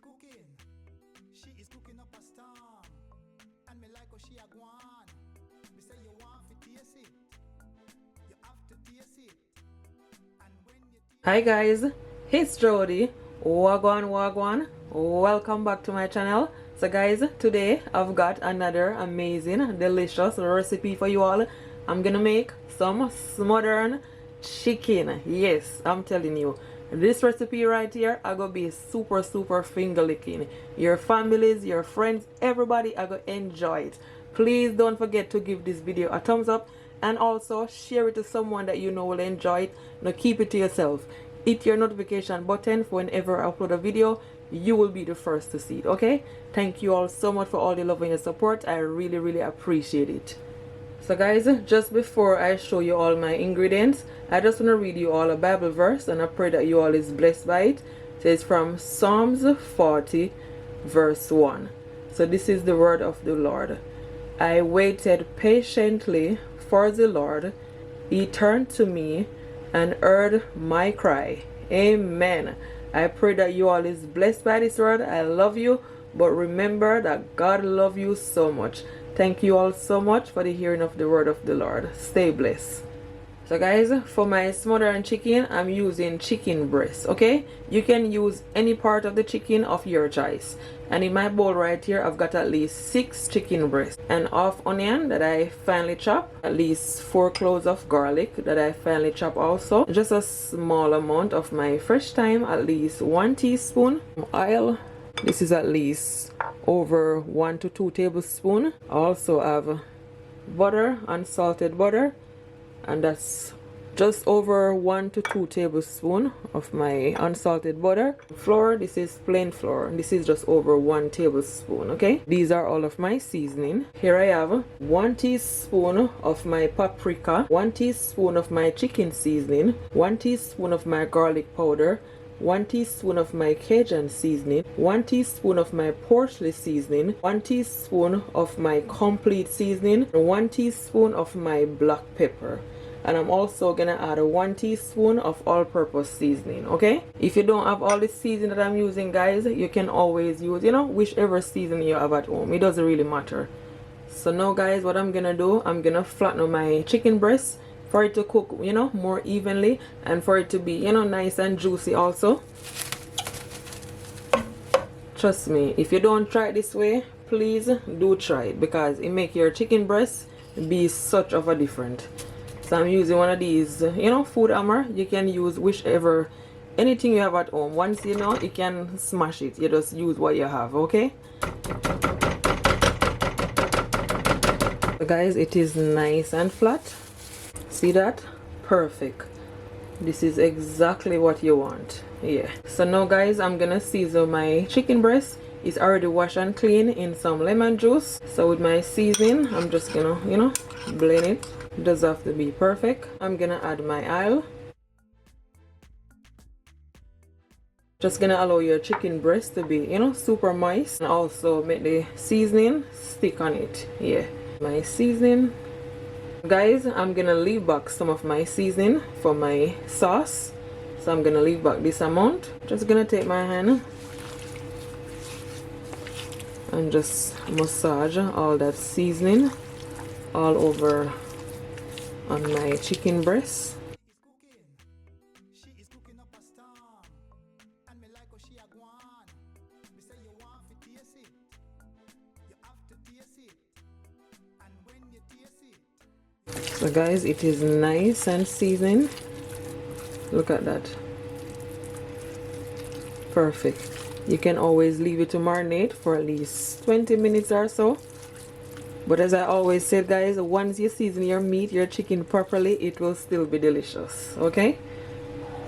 cooking. She is cooking up a storm. And me like how she a gwan. Me say you want to taste it. You have to taste it. And when you Hi guys, it's Jody. Wagwan wagwan. Welcome back to my channel. So guys, today I've got another amazing, delicious recipe for you all. I'm gonna make some smothered chicken. Yes, I'm telling you, this recipe right here are gonna be super finger licking. Your families, your friends, everybody are gonna enjoy it. Please don't forget to give this video a thumbs up and also share it to someone that you know will enjoy it. Now keep it to yourself. Hit your notification button for whenever I upload a video, you will be the first to see it. Okay, thank you all so much for all the love and your support. I really appreciate it. So guys, just before I show you all my ingredients, I just want to read you all a Bible verse, and I pray that you all is blessed by it. It says from Psalms 40 verse 1. So this is the word of the Lord. I waited patiently for the Lord. He turned to me and heard my cry. Amen. I pray that you all is blessed by this word. I love you, but remember that God loves you so much. Thank you all so much for the hearing of the word of the Lord. Stay blessed. So guys, for my smothered chicken, I'm using chicken breast. Okay, you can use any part of the chicken of your choice. And in my bowl right here, I've got at least 6 chicken breasts, and half onion that I finely chop, at least 4 cloves of garlic that I finely chop also, just a small amount of my fresh thyme, at least 1 teaspoon oil. This is at least over 1 to 2 tablespoons. I also have butter, unsalted butter, and that's just over 1 to 2 tablespoons of my unsalted butter. Flour, this is plain flour, this is just over 1 tablespoon. Okay, these are all of my seasoning. Here I have 1 teaspoon of my paprika, 1 teaspoon of my chicken seasoning, 1 teaspoon of my garlic powder, 1 teaspoon of my cajun seasoning, 1 teaspoon of my poultry seasoning, 1 teaspoon of my complete seasoning, and 1 teaspoon of my black pepper. And I'm also gonna add 1 teaspoon of all-purpose seasoning. Okay, if you don't have all the seasoning that I'm using, guys, you can always use, whichever seasoning you have at home. It doesn't really matter. So now guys, what I'm gonna do, I'm gonna flatten my chicken breast for it to cook, more evenly, and for it to be, nice and juicy also. Trust me, if you don't try it this way, please do try it, because it make your chicken breast be such of a different. So I'm using one of these, food hammer. You can use whichever, anything you have at home. Once you can smash it. You just use what you have, okay? So guys, it is nice and flat. See that? Perfect. This is exactly what you want. Yeah. So now guys, I'm gonna season my chicken breast. It's already washed and clean in some lemon juice. So with my seasoning, I'm just gonna, blend it. It doesn't have to be perfect. I'm gonna add my oil. Just gonna allow your chicken breast to be, super moist, and also make the seasoning stick on it. Yeah. My seasoning. Guys, I'm gonna leave back some of my seasoning for my sauce. So I'm gonna leave back this amount. Just gonna take my hand and just massage all that seasoning all over on my chicken breast. She is cooking up a storm. And me like how she a gwan. Me say you want to taste it. You have to taste it. And when you taste it. So guys, it is nice and seasoned. Look at that. Perfect. You can always leave it to marinate for at least 20 minutes or so. But as I always said, guys, once you season your meat, your chicken properly, it will still be delicious. Okay?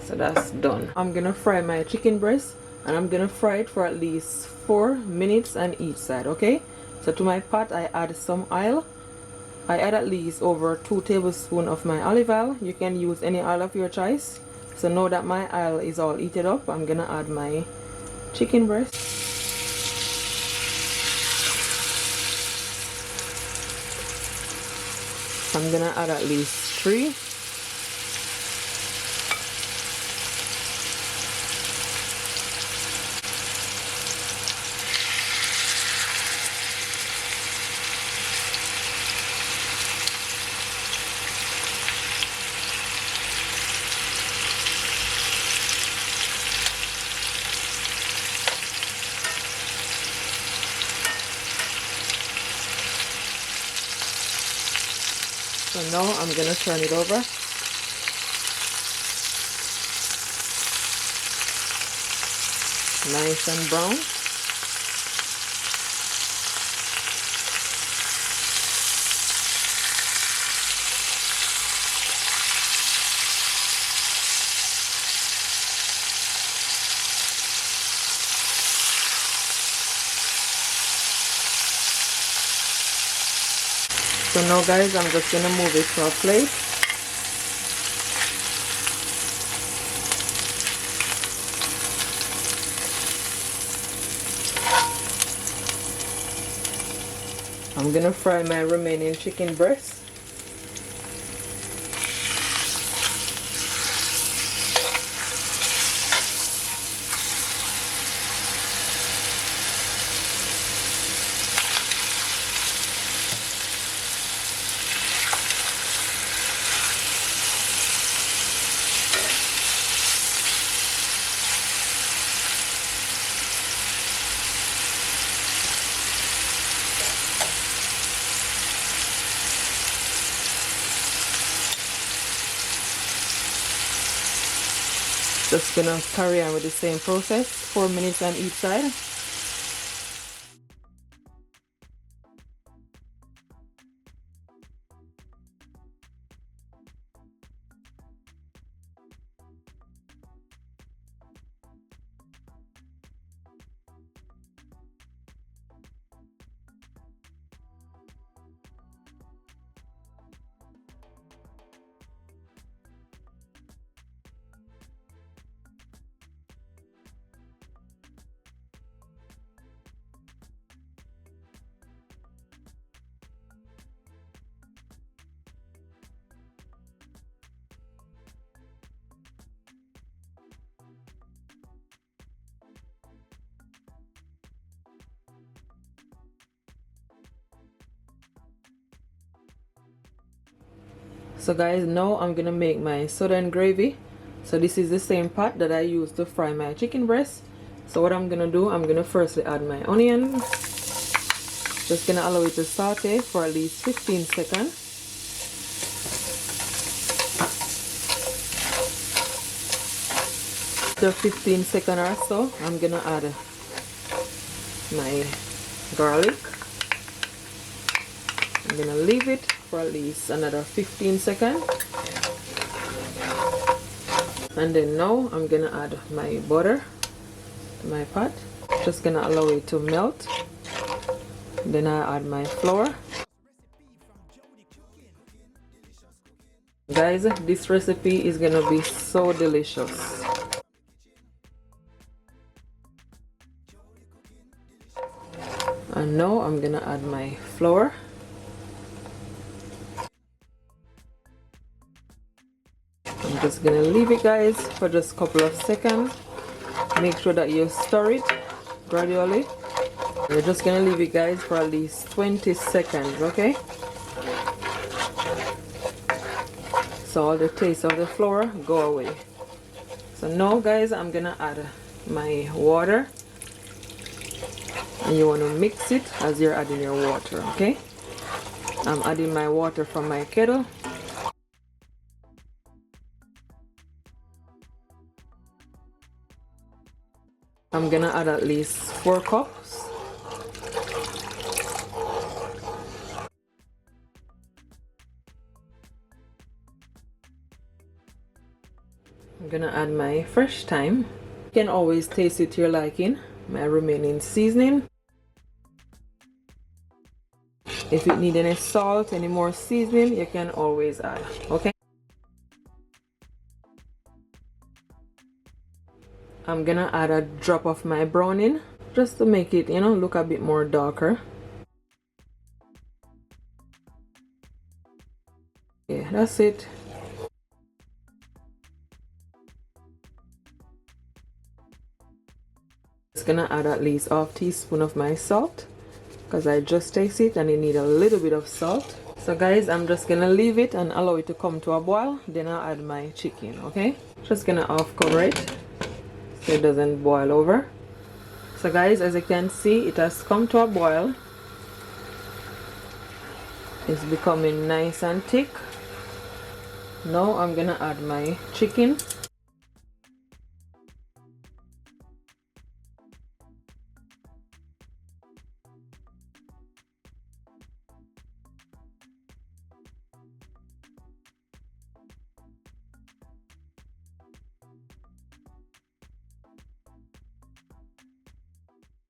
So that's done. I'm gonna fry my chicken breast, and I'm gonna fry it for at least 4 minutes on each side. Okay? So to my pot, I add some oil. I add at least over 2 tablespoons of my olive oil. You can use any oil of your choice. So now that my oil is all heated up, I'm gonna add my chicken breast. I'm gonna add at least 3. now I'm gonna turn it over. Nice and brown. So now guys, I'm just gonna move it to a plate. I'm gonna fry my remaining chicken breast. Just gonna carry on with the same process, 4 minutes on each side. So guys, now I'm gonna make my southern gravy. So this is the same pot that I used to fry my chicken breast. So what I'm gonna do, I'm gonna firstly add my onion. Just gonna allow it to saute for at least 15 seconds. After 15 seconds or so, I'm gonna add my garlic. I'm gonna leave it for at least another 15 seconds. And then now I'm gonna add my butter to my pot. Just gonna allow it to melt. Then I add my flour. Guys, this recipe is gonna be so delicious. And now I'm gonna add my flour. I'm just gonna leave it guys for just a couple of seconds. Make sure that you stir it gradually. We're just gonna leave it guys for at least 20 seconds, okay? So all the taste of the flour go away. So now guys, I'm gonna add my water. And you want to mix it as you're adding your water, okay? I'm adding my water from my kettle. I'm gonna add at least 4 cups. I'm gonna add my fresh thyme. You can always taste it to your liking. My remaining seasoning. If you need any salt, any more seasoning, you can always add, okay? I'm gonna add a drop of my browning just to make it, you know, look a bit more darker. Yeah, that's it. Just gonna add at least half teaspoon of my salt because I just taste it and it need a little bit of salt. So guys, I'm just gonna leave it and allow it to come to a boil. Then I'll add my chicken, okay? Just gonna half cover it so it doesn't boil over. So guys, as you can see, it has come to a boil. It's becoming nice and thick. Now I'm gonna add my chicken.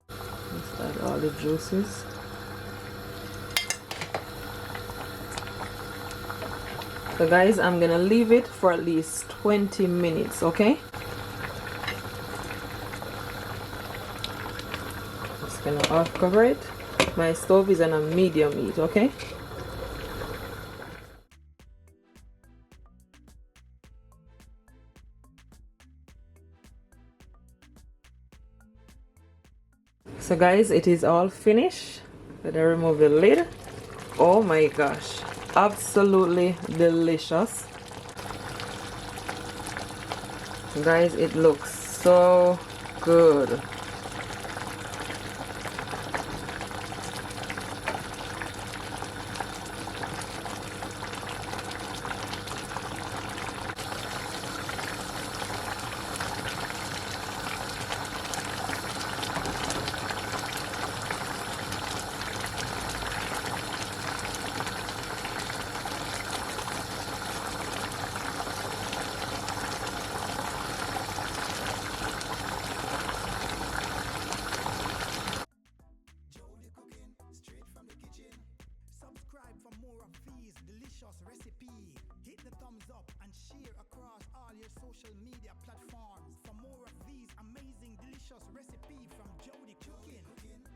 Let's add all the juices. So guys, I'm gonna leave it for at least 20 minutes, okay? Just gonna off cover it. My stove is on a medium heat, okay? So guys, it is all finished. Let me remove the lid. Oh my gosh, absolutely delicious. Guys, it looks so good. Subscribe for more of these delicious recipes. Hit the thumbs up and share across all your social media platforms for more of these amazing delicious recipes from Jody Cooking.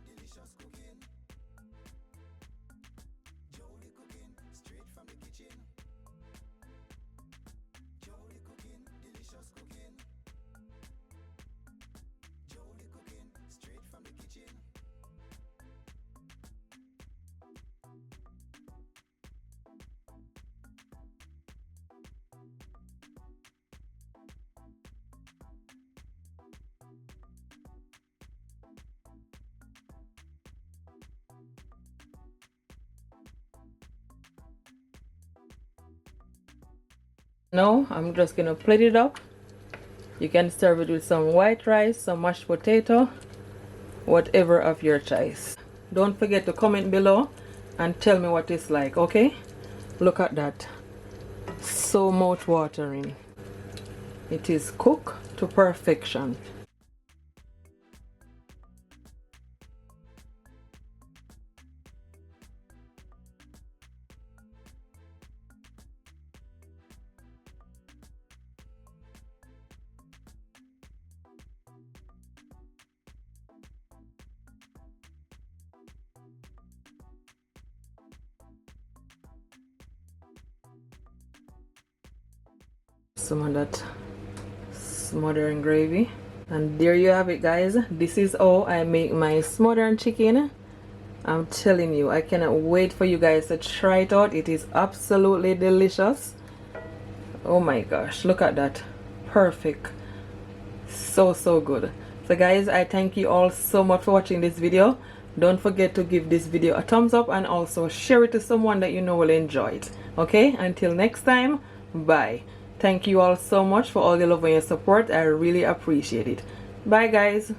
Delicious cooking. Jody Cooking, straight from the kitchen. Jody Cooking, delicious cooking. Jody Cooking, straight from the kitchen. Now I'm just gonna plate it up. You can serve it with some white rice, some mashed potato, whatever of your choice. Don't forget to comment below and tell me what it's like, okay? Look at that. So mouth-watering. It is cooked to perfection. Some of that smothered gravy, and there you have it, guys. This is how I make my smothered chicken. I'm telling you, I cannot wait for you guys to try it out. It is absolutely delicious. Oh my gosh, look at that. Perfect. So good. So guys, I thank you all so much for watching this video. Don't forget to give this video a thumbs up and also share it to someone that you know will enjoy it. Okay, until next time, bye. Thank you all so much for all the love and your support. I really appreciate it. Bye guys.